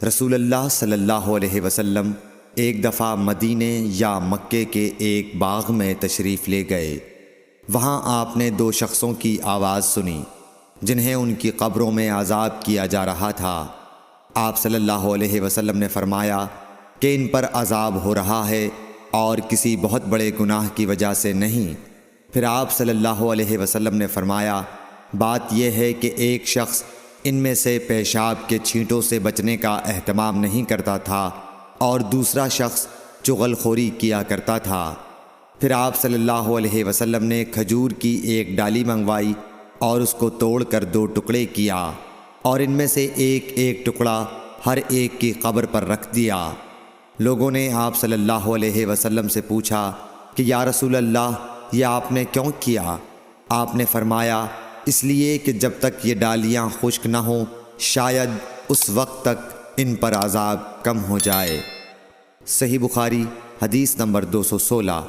رسول اللہ صلی اللہ علیہ وسلم ایک دفعہ مدینے یا مکے کے ایک باغ میں تشریف لے گئے۔ وہاں آپ نے دو شخصوں کی آواز سنی جنہیں ان کی قبروں میں عذاب کیا جا رہا تھا۔ آپ صلی اللہ علیہ وسلم نے فرمایا کہ ان پر عذاب ہو رہا ہے اور کسی بہت بڑے گناہ کی وجہ سے نہیں۔ پھر آپ صلی اللہ علیہ وسلم نے فرمایا بات یہ ہے کہ ایک شخص ان میں سے پیشاب کے چھینٹوں سے بچنے کا اہتمام نہیں کرتا تھا اور دوسرا شخص چغل خوری کیا کرتا تھا۔ پھر آپ صلی اللہ علیہ وسلم نے کھجور کی ایک ڈالی منگوائی اور اس کو توڑ کر دو ٹکڑے کیا اور ان میں سے ایک ایک ٹکڑا ہر ایک کی قبر پر رکھ دیا۔ لوگوں نے آپ صلی اللہ علیہ وسلم سے پوچھا کہ یا رسول اللہ یہ آپ نے کیوں کیا؟ آپ نے فرمایا اس لیے کہ جب تک یہ ڈالیاں خشک نہ ہوں شاید اس وقت تک ان پر عذاب کم ہو جائے۔ صحیح بخاری حدیث نمبر 216۔